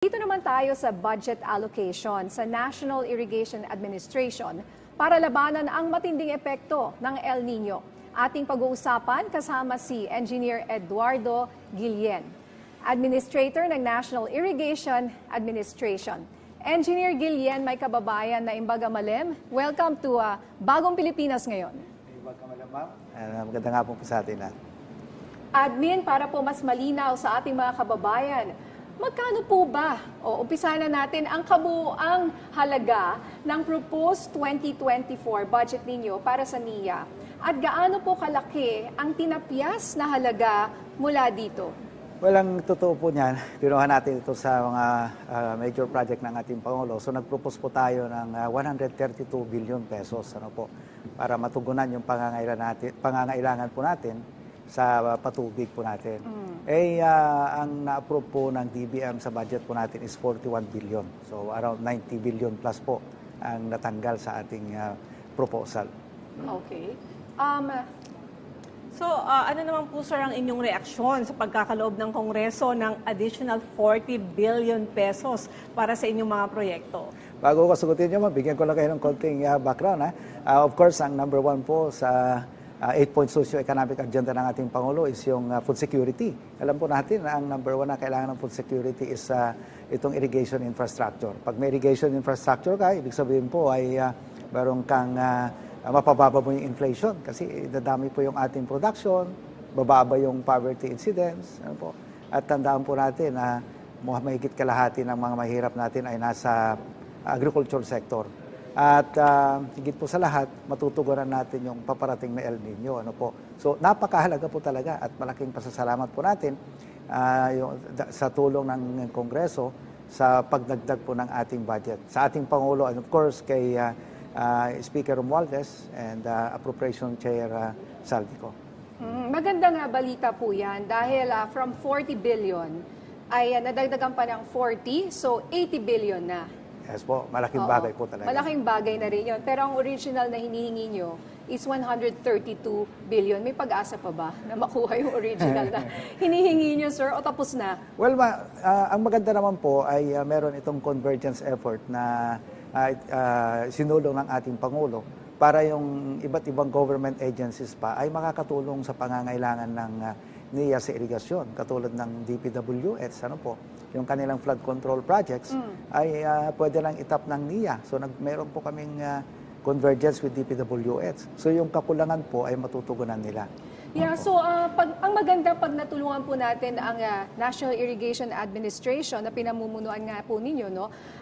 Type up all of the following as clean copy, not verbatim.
Dito naman tayo sa budget allocation sa National Irrigation Administration para labanan ang matinding epekto ng El Nino. Ating pag-uusapan kasama si Engineer Eduardo Guillen, Administrator ng National Irrigation Administration. Engineer Guillen, may kababayan na Imbaga Malem. Welcome to Bagong Pilipinas ngayon. Imbaga Malem, ma'am. Maganda nga po sa atin lahat. Admin, para po mas malinaw sa ating mga kababayan, magkano po ba, umpisa na natin, ang kabuuang halaga ng proposed 2024 budget ninyo para sa NIA? At gaano po kalaki ang tinapyas na halaga mula dito? Well, ang totoo po niyan, pinuha natin ito sa mga major project ng ating Pangulo. So nag-propose po tayo ng 132 billion pesos para matugunan yung pangangailangan po natin sa patubig po natin. Ang na-approve po ng DBM sa budget po natin is 41 billion. So around 90 billion plus po ang natanggal sa ating proposal. Okay. Ano naman po sir ang inyong reaksyon sa pagkakaloob ng Kongreso ng additional 40 billion pesos para sa inyong mga proyekto? Bago ko sagutin nyo, mabigyan ko lang kayo ng konting background. Of course, ang number one po sa 8-point socio-economic agenda ng ating Pangulo is yung food security. Alam po natin na ang number one na kailangan ng food security is itong irrigation infrastructure. Pag may irrigation infrastructure ka, ibig sabihin po ay meron kang mapababa mo yung inflation kasi dadami po yung ating production, bababa yung poverty incidence. At tandaan po natin na mahigit kalahati ng mga mahirap natin ay nasa agriculture sector. At higit po sa lahat, matutugunan natin yung paparating na El Nino. So napakahalaga po talaga at malaking pasasalamat po natin sa tulong ng Kongreso sa pagdagdag po ng ating budget. Sa ating Pangulo and of course kay Speaker Romualdez and Appropriation Chair Saldico. Maganda nga balita po yan dahil from 40 billion ay nadagdagan pa ng 40, so 80 billion na. Yes po, malaking bagay po talaga. Malaking bagay na rin yun. Pero ang original na hinihingi nyo is 132 billion. May pag-asa pa ba na makuha yung original na hinihingi nyo, sir, o tapos na? Well, ang maganda naman po ay meron itong convergence effort na sinulong ng ating Pangulo para yung iba't ibang government agencies pa ay makakatulong sa pangangailangan ng NIA sa irigasyon, katulad ng DPWH, yung kanilang flood control projects ay pwede lang itap ng NIA. So meron po kaming convergence with DPWH. So yung kakulangan po ay matutugunan nila. Yeah, so ang maganda pag natulungan po natin ang National Irrigation Administration na pinamumunuan nga po ninyo,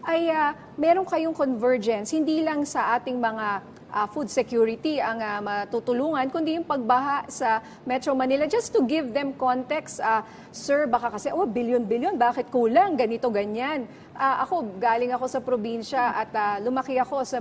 ay meron kayong convergence, hindi lang sa ating mga food security ang matutulungan, kundi yung pagbaha sa Metro Manila. Just to give them context, sir, baka kasi, bilyon-bilyon, bakit kulang, ganito, ganyan. Galing ako sa probinsya at lumaki ako sa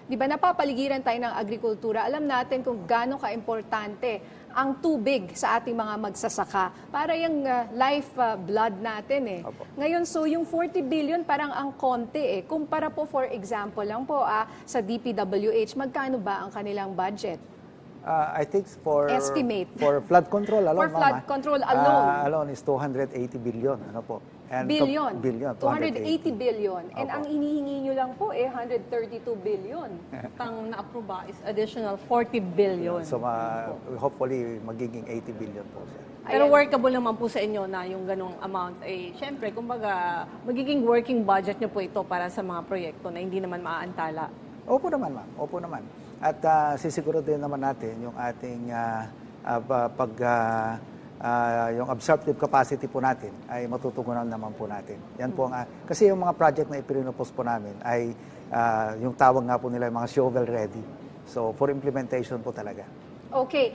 di ba, napapaligiran tayo ng agrikultura. Alam natin kung gaano ka-importante ang tubig sa ating mga magsasaka para yung life blood natin . Ngayon, so yung 40 billion parang ang konti . Kumpara po, for example lang po sa DPWH, magkano ba ang kanilang budget? I think for estimate for flood control alone, for flood control alone is 280 billion. And billion. 280 billion. And ang inihingi nyo lang po 132 billion. Ang na-aproba is additional 40 billion. So hopefully magiging 80 billion po siya. Pero workable naman po sa inyo na yung ganong amount. Siyempre, kumbaga, magiging working budget nyo po ito para sa mga proyekto na hindi naman maaantala. Opo naman, ma'am. Opo naman. At sisiguro din naman natin yung ating yung absorptive capacity po natin ay matutugunan naman po natin. Yan po kasi yung mga project na ipinupos po namin ay yung tawag nga po nila yung mga shovel ready. So for implementation po talaga. Okay.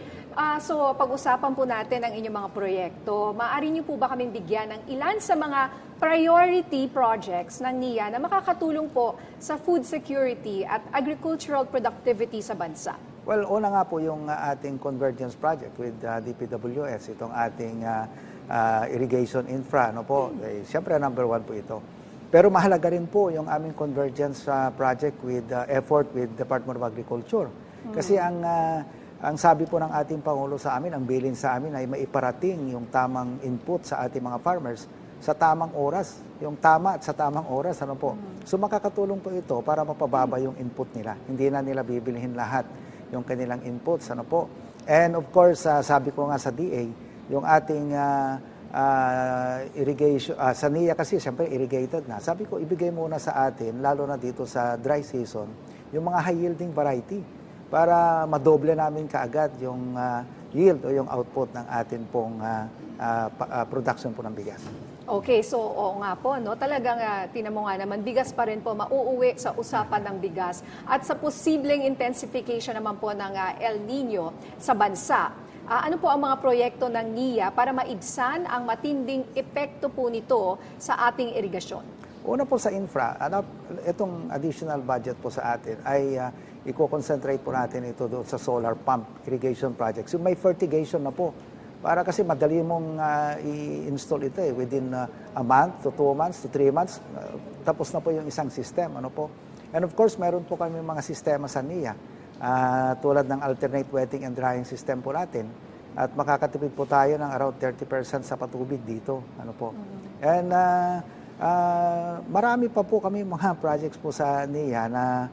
So pag-usapan po natin ang inyong mga proyekto. Maaari niyo po ba kaming bigyan ng ilan sa mga priority projects ng NIA na makakatulong po sa food security at agricultural productivity sa bansa? Well, una nga po yung ating convergence project with DPWS, itong ating irrigation infra, siyempre number one po ito. Pero mahalaga rin po yung aming convergence project with effort with Department of Agriculture. Kasi ang sabi po ng ating Pangulo sa amin, ang bilin sa amin ay maiparating yung tamang input sa ating mga farmers sa tamang oras, yung tama at sa tamang oras, ano po. So makakatulong po ito para mapababa yung input nila. Hindi na nila bibilihin lahat yung kanilang inputs, ano po. And of course, sabi ko nga sa DA, yung ating irrigation, sa NIA kasi siyempre irrigated na. Sabi ko, ibigay muna sa atin, lalo na dito sa dry season, yung mga high-yielding variety para madoble namin kaagad yung yield o yung output ng atin pong production po ng bigas. Okay, so oo nga po, no? Talagang tinan mo nga naman, bigas pa rin po mauuwi sa usapan ng bigas at sa posibleng intensification naman po ng El Nino sa bansa. Ano po ang mga proyekto ng NIA para maibsan ang matinding epekto po nito sa ating irigasyon? Una po sa infra, itong additional budget po sa atin ay i-concentrate po natin ito doon sa solar pump irrigation projects. Yung may fertigation na po. Para kasi madali mong i-install ito within a month to 2 months to 3 months. Tapos na po yung isang system. Ano po? And of course, meron po kami mga sistema sa NIA. Tulad ng alternate wetting and drying system po natin. At makakatipid po tayo ng around 30% sa patubig dito. Ano po? And marami pa po kami mga projects po sa NIA na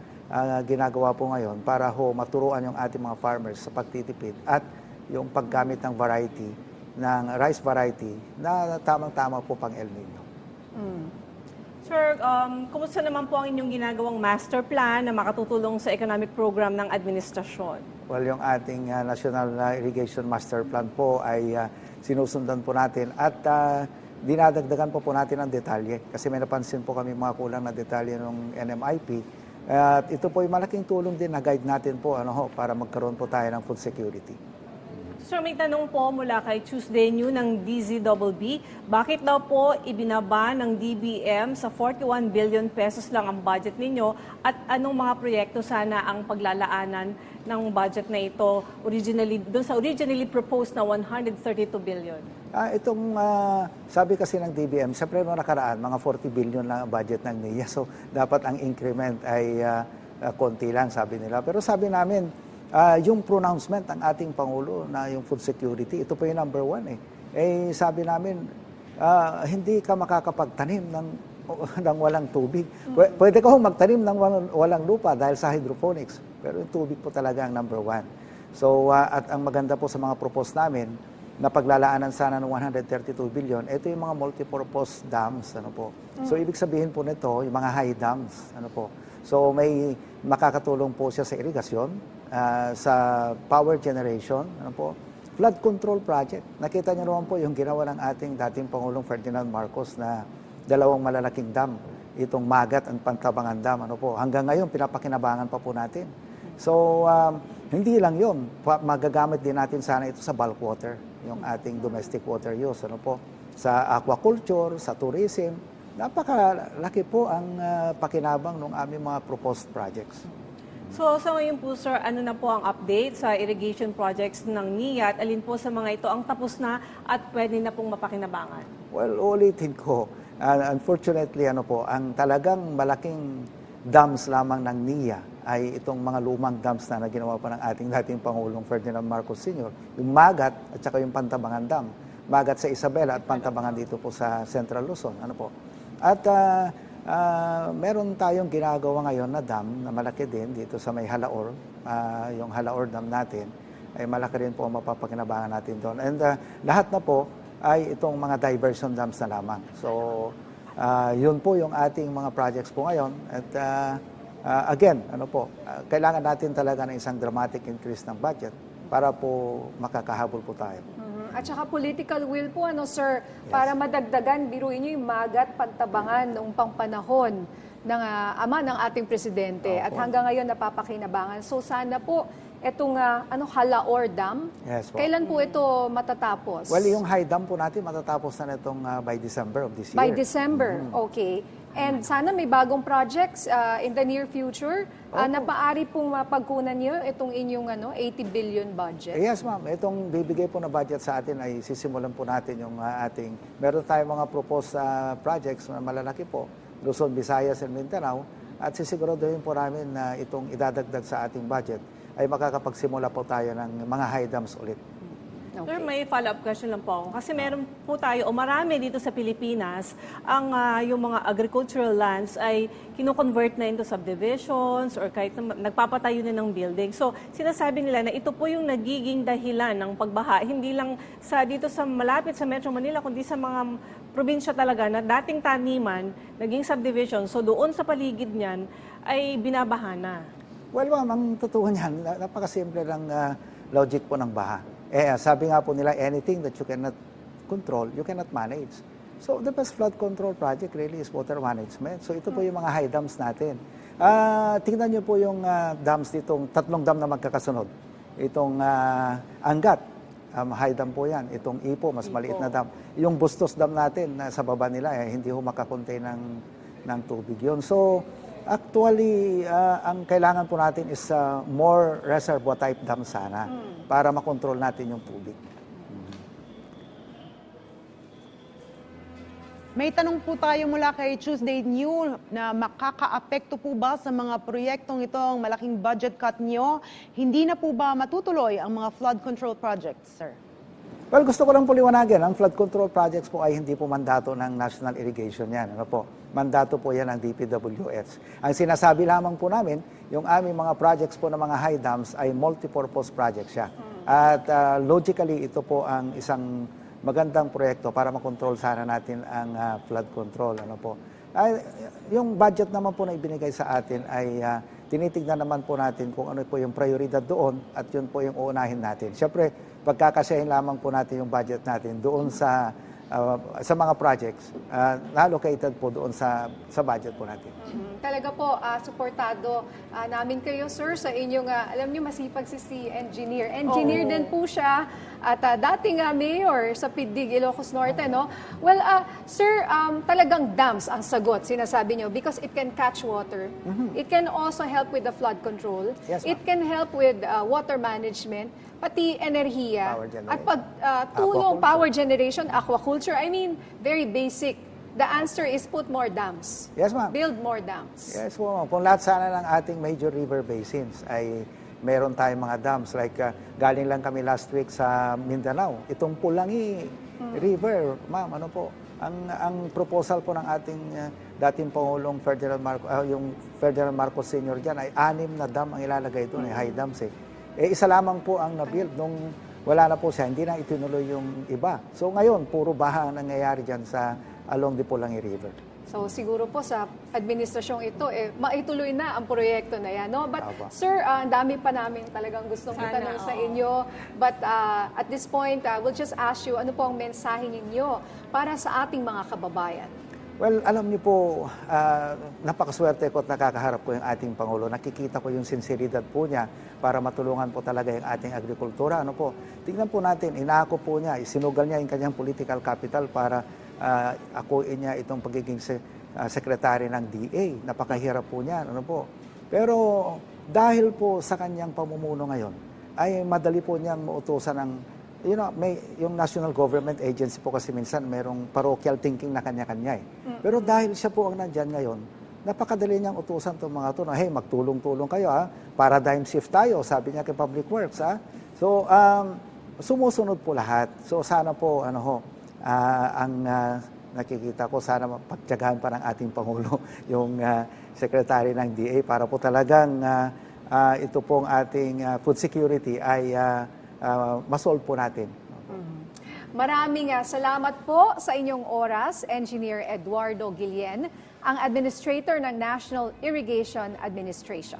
ginagawa po ngayon para maturuan yung ating mga farmers sa pagtitipid at yung paggamit ng variety, ng rice variety na tamang-tama po pang El Nino. Sir, kumusta naman po ang inyong ginagawang master plan na makatutulong sa economic program ng administrasyon? Well, yung ating National Irrigation Master Plan po ay sinusundan po natin at dinadagdagan po natin ang detalye kasi may napansin po kami mga kulang na detalye ng NMIP. At ito po ay malaking tulong din na guide natin po para magkaroon po tayo ng food security. Sir, may tanong po mula kay Tuesday New ng DZBB. Bakit daw po ibinaba ng DBM sa 41 billion pesos lang ang budget ninyo at anong mga proyekto sana ang paglalaanan ng budget na ito doon sa originally proposed na 132 billion? Sabi kasi ng DBM, siyempre noong nakaraan, mga 40 billion lang ang budget ng NIA. So, dapat ang increment ay konti lang, sabi nila. Pero sabi namin, yung pronouncement ng ating Pangulo na yung food security, ito po yung number 1 sabi namin, hindi ka makakapagtanim ng walang tubig. Pwede ka magtanim ng walang lupa dahil sa hydroponics. Pero yung tubig po talaga ang number 1. So, at ang maganda po sa mga propose namin, na paglalaanan sana ng 132 billion, ito yung mga multipurpose dams. So, ibig sabihin po nito, yung mga high dams. So, may makakatulong po siya sa irigasyon, sa power generation, flood control project. Nakita niyo naman po yung ginawa ng ating dating Pangulong Ferdinand Marcos na 2 malalaking dam, itong Magat at Pantabangan Dam. Hanggang ngayon, pinapakinabangan pa po natin. So, hindi lang yun. Magagamit din natin sana ito sa bulk water, yung ating domestic water use. Sa aquaculture, sa tourism. Napakalaki po ang pakinabang ng aming mga proposed projects. So sa ngayon po, sir, ano na po ang update sa irrigation projects ng NIA at alin po sa mga ito ang tapos na at pwede na pong mapakinabangan? Well, ulitin ko, unfortunately, ang talagang malaking dams lamang ng NIA ay itong mga lumang dams na ginawa pa ng ating dating Pangulong Ferdinand Marcos Sr., yung Magat at saka yung Pantabangan Dam. Magat sa Isabela at Pantabangan dito po sa Central Luzon. At meron tayong ginagawa ngayon na dam na malaki din dito sa may Halaor. Yung Halaor Dam natin ay malaki rin po ang mapapakinabangan natin doon. And lahat na po ay itong mga diversion dams na lamang. So, yun po yung ating mga projects po ngayon. At again, kailangan natin talaga ng isang dramatic increase ng budget para po makakahabol po tayo. At saka political will po, sir, para madagdagan, biruin nyo yung Magat, Pantabangan noong pangpanahon ng ama ng ating presidente. At hanggang ngayon napapakinabangan. So sana po, itong Halaor Dam, kailan po ito matatapos? Well, yung high dam po natin matatapos na itong by December of this year. By December, okay. And sana may bagong projects in the near future na paari pong mapagkunan niyo itong inyong 80 billion budget. Yes, ma'am. Itong bibigay po na budget sa atin ay sisimulan po natin yung ating, meron tayong mga proposed projects na malalaki po, Luzon, Visayas, and Mindanao, at sisiguraduhin po namin na itong idadagdag sa ating budget ay makakapagsimula po tayo ng mga high dams ulit. Sir, may follow-up question lang po ako. Kasi meron po tayo, o marami dito sa Pilipinas, ang yung mga agricultural lands ay kino-convert na into subdivisions or kahit nagpapatayo na ng building. So, sinasabi nila na ito po yung nagiging dahilan ng pagbaha. Hindi lang dito sa malapit sa Metro Manila, kundi sa mga probinsya talaga na dating taniman, naging subdivision. So, doon sa paligid niyan ay binabaha na. Well, ma'am, ang totoo niyan, napakasimple ng logic po ng baha. Sabi nga po nila, anything that you cannot control, you cannot manage. So, the best flood control project really is water management. So, ito po yung mga high dams natin. Tingnan niyo po yung dams ditong, 3 dam na magkakasunod. Itong Angat, high dam po yan. Itong Ipo, mas maliit na dam. Yung Bustos dam natin, sa baba nila, hindi ho makakontay ng tubig yun. So, actually, ang kailangan po natin is more reservoir type dam sana para makontrol natin yung tubig. May tanong po tayo mula kay Tuesday New na makakaapekto po ba sa mga proyektong itong malaking budget cut nyo? Hindi na po ba matutuloy ang mga flood control projects, sir? Well, gusto ko lang po liwanagin, ang flood control projects po ay hindi po mandato ng National Irrigation yan. Ano po? Mandato po yan ng DPWH. Ang sinasabi lamang po namin, yung aming mga projects po ng mga high dams ay multipurpose projects siya. At logically, ito po ang isang magandang proyekto para makontrol sana natin ang flood control. Ano po? Yung budget naman po na ibinigay sa atin ay tinitignan naman po natin kung ano po yung prioridad doon at yun po yung uunahin natin. Siyempre, pagkakasahin lamang po natin yung budget natin doon sa mga projects na allocated po doon sa budget po natin. Talaga po, suportado namin kayo, sir, sa inyong, alam niyo, masipag si engineer. Engineer din po siya at dating mayor sa Pidig, Ilocos Norte, no? Well, sir, talagang dams ang sagot, sinasabi niyo, because it can catch water. It can also help with the flood control. Yes, It can help with water management, pati enerhiya. Power generation. At pagtulong, power generation, aquaculture, I mean, very basic. The answer is put more dams. Yes, ma'am. Build more dams. Yes po, ma'am. Kung lahat sana ng ating major river basins ay meron tayong mga dams. Like, galing lang kami last week sa Mindanao. Itong Pulangi River, ma'am, ano po, ang proposal po ng ating dating Pangulong yung Ferdinand Marcos Sr. dyan ay 6 na dam ang ilalagay doon, high dams eh. Isa lamang po ang na-build nung wala na po siya, hindi na itinuloy yung iba. So ngayon, puro baha ang nangyayari dyan along the Pulangi River. So siguro po sa administrasyong ito, maituloy na ang proyekto na yan. No? But sir, ang dami pa namin talagang gustong itanong sa inyo. But at this point, we'll just ask you, ano po ang mensahe ninyo para sa ating mga kababayan? Well, alam niyo po, napakaswerte ko at nakakaharap ko yung ating Pangulo. Nakikita ko yung sinseridad po niya para matulungan po talaga yung ating agrikultura. Ano po? Tingnan po natin, inaako po niya, isinugal niya yung kanyang political capital para akuin niya itong pagiging sekretary ng DA. Napakahirap po niya. Ano po? Pero dahil po sa kanyang pamumuno ngayon, ay madali po niyang mautusan ng yung national government agency po kasi minsan merong parochial thinking na kanya-kanya eh. Pero dahil siya po ang nandyan ngayon, napakadali niyang utusan itong mga ito na, hey, magtulong-tulong kayo paradigm shift tayo, sabi niya kay Public Works So, sumusunod po lahat. So, sana po, ang nakikita ko, sana pagtiyagahan pa ng ating Pangulo yung secretary ng DA para po talagang ito pong ating food security ay masolve po natin. Maraming salamat po sa inyong oras, Engineer Eduardo Guillen, ang Administrator ng National Irrigation Administration.